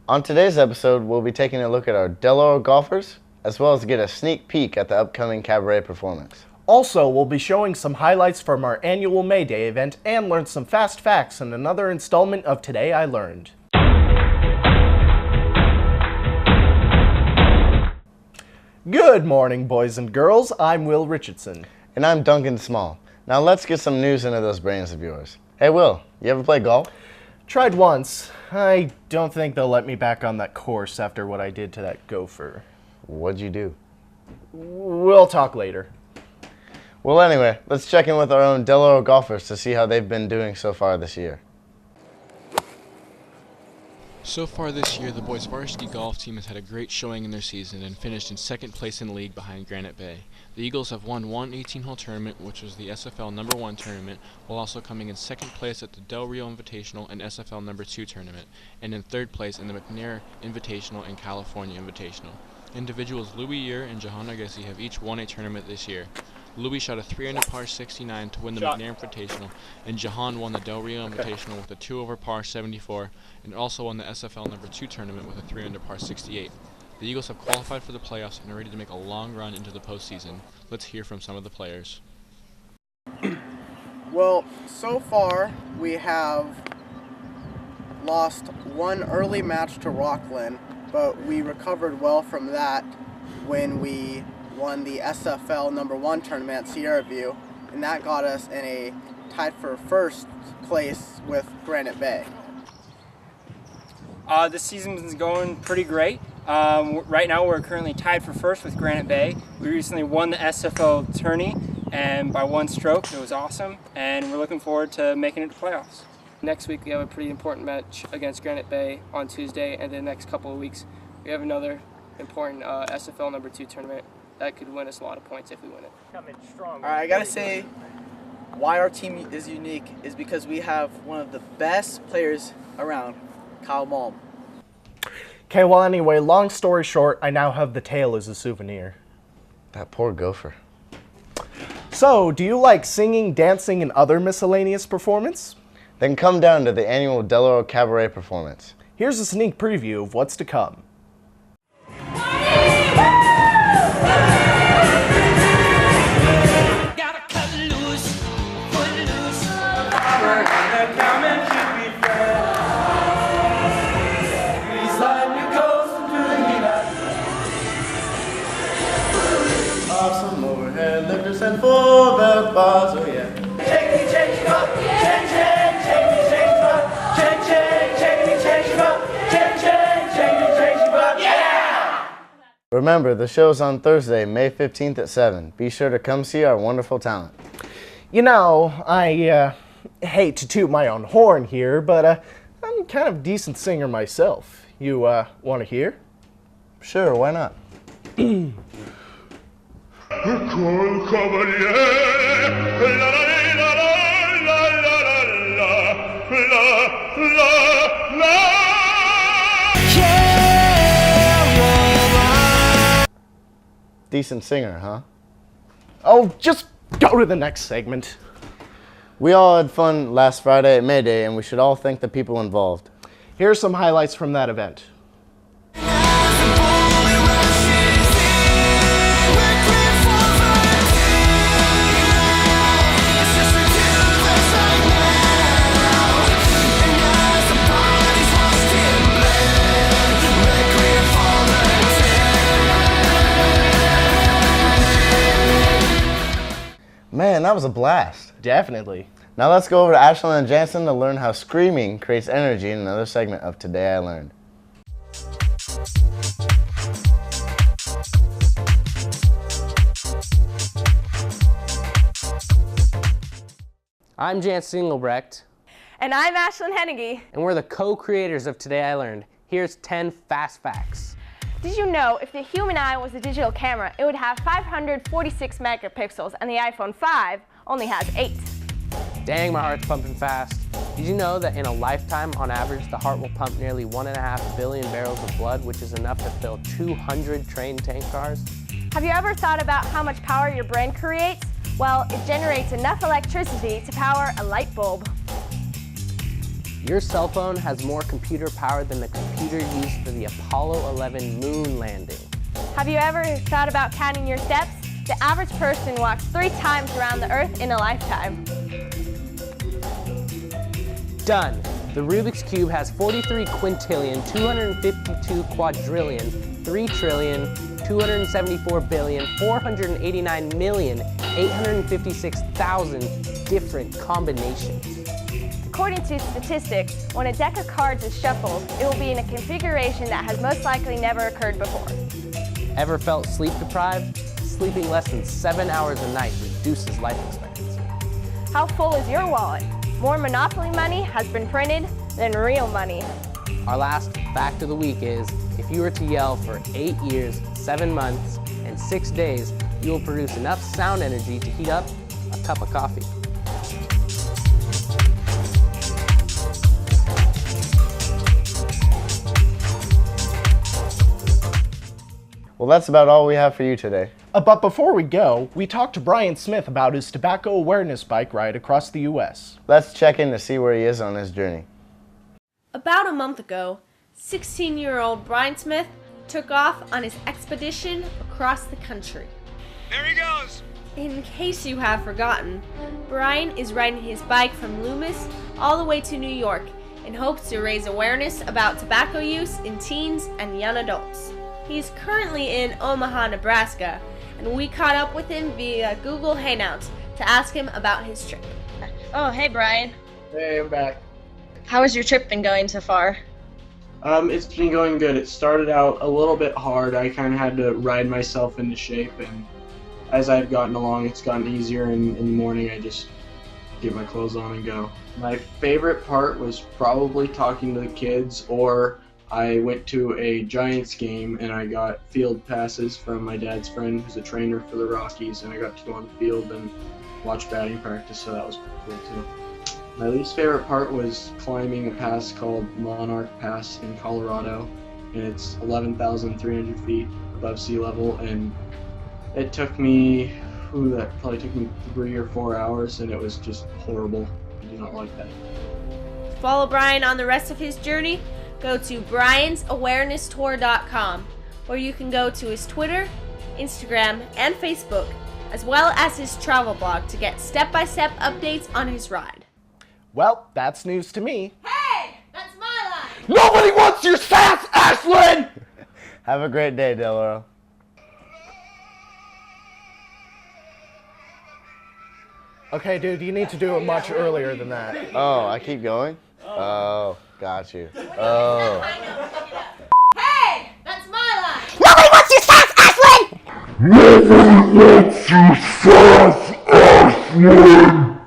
On today's episode, we'll be taking a look at our Del Oro golfers, as well as get a sneak peek at the upcoming Cabaret performance. Also, we'll be showing some highlights from our annual Mayday event and learn some fast facts in another installment of Today I Learned. Good morning, boys and girls. I'm Will Richardson. And I'm Duncan Small. Now let's get some news into those brains of yours. Hey Will, you ever play golf? Tried once. I don't think they'll let me back on that course after what I did to that gopher. What'd you do? We'll talk later. Well anyway, let's check in with our own Del Oro golfers to see how they've been doing so far this year. So far this year, the boys' varsity golf team has had a great showing in their season and finished in second place in the league behind Granite Bay. The Eagles have won one 18-hole tournament, which was the SFL No. 1 tournament, while also coming in second place at the Del Rio Invitational and SFL No. 2 tournament, and in third place in the McNair Invitational and California Invitational. Individuals Louis Year and Jahan Agassi have each won a tournament this year. Louis shot a 3-under par 69 to win the McNair Invitational, and Jahan won the Del Rio Invitational with a 2-over par 74, and also won the SFL No. 2 tournament with a 3-under par 68. The Eagles have qualified for the playoffs and are ready to make a long run into the postseason. Let's hear from some of the players. Well, so far we have lost one early match to Rockland, but we recovered well from that when we won the SFL No. 1 tournament at Sierra View, and that got us in a tied for first place with Granite Bay. This season's going pretty great. Right now we're currently tied for first with Granite Bay. We recently won the SFL tourney, and by one stroke. It was awesome, and we're looking forward to making it to playoffs. Next week we have a pretty important match against Granite Bay on Tuesday, and the next couple of weeks we have another important SFL No. 2 tournament that could win us a lot of points if we win it. Alright, I gotta say, why our team is unique is because we have one of the best players around, Kyle Malm. Okay, well anyway, long story short, I now have the tail as a souvenir. That poor gopher. So, do you like singing, dancing, and other miscellaneous performance? Then come down to the annual Del Oro Cabaret performance. Here's a sneak preview of what's to come. Some overhead lifters and four belt bars, oh yeah. Remember, the show's on Thursday, May 15th at 7. Be sure to come see our wonderful talent. You know, I hate to toot my own horn here, but I'm kind of a decent singer myself. You want to hear? Sure, why not? Decent singer, huh? Oh, just go to the next segment. We all had fun last Friday at Mayday, and we should all thank the people involved. Here are some highlights from that event. Man, that was a blast. Definitely. Now let's go over to Ashlyn and Jansen to learn how screaming creates energy in another segment of Today I Learned. I'm Jansen Engelbrecht. And I'm Ashlyn Hennigy. And we're the co-creators of Today I Learned. Here's 10 fast facts. Did you know if the human eye was a digital camera, it would have 546 megapixels, and the iPhone 5 only has 8. Dang, my heart's pumping fast. Did you know that in a lifetime, on average, the heart will pump nearly 1.5 billion barrels of blood, which is enough to fill 200 train tank cars? Have you ever thought about how much power your brain creates? Well, it generates enough electricity to power a light bulb. Your cell phone has more computer power than the computer used for the Apollo 11 moon landing. Have you ever thought about counting your steps? The average person walks 3 times around the Earth in a lifetime. Done. The Rubik's Cube has 43 quintillion, 252 quadrillion, 3 trillion, 274 billion, 489,856,000 different combinations. According to statistics, when a deck of cards is shuffled, it will be in a configuration that has most likely never occurred before. Ever felt sleep deprived? Sleeping less than 7 hours a night reduces life expectancy. How full is your wallet? More Monopoly money has been printed than real money. Our last fact of the week is, if you were to yell for 8 years, 7 months, and 6 days, you will produce enough sound energy to heat up a cup of coffee. Well, that's about all we have for you today. But before we go, we talked to Brian Smith about his tobacco awareness bike ride across the U.S. Let's check in to see where he is on his journey. About a month ago, 16-year-old Brian Smith took off on his expedition across the country. There he goes! In case you have forgotten, Brian is riding his bike from Loomis all the way to New York in hopes to raise awareness about tobacco use in teens and young adults. He's currently in Omaha, Nebraska, and we caught up with him via Google Hangouts to ask him about his trip. Oh, hey Brian. Hey, I'm back. How has your trip been going so far? It's been going good. It started out a little bit hard. I kind of had to ride myself into shape, and as I've gotten along, it's gotten easier, and in the morning I just get my clothes on and go. My favorite part was probably talking to the kids, or I went to a Giants game and I got field passes from my dad's friend who's a trainer for the Rockies, and I got to go on the field and watch batting practice, so that was pretty cool too. My least favorite part was climbing a pass called Monarch Pass in Colorado, and it's 11,300 feet above sea level, and it took me, that probably took me 3 or 4 hours, and it was just horrible. I do not like that. To follow Brian on the rest of his journey, go to briansawarenesstour.com, where you can go to his Twitter, Instagram, and Facebook, as well as his travel blog to get step-by-step updates on his ride. Well, that's news to me. Hey, that's my line! Nobody wants your sass, Ashlyn! Have a great day, Deloro. Okay, dude, you need to do it much earlier than that. Oh, I keep going? Oh, got you. Oh. Hey, that's my line! Nobody wants your sass, Ashlyn! Nobody wants your sass, Ashlyn!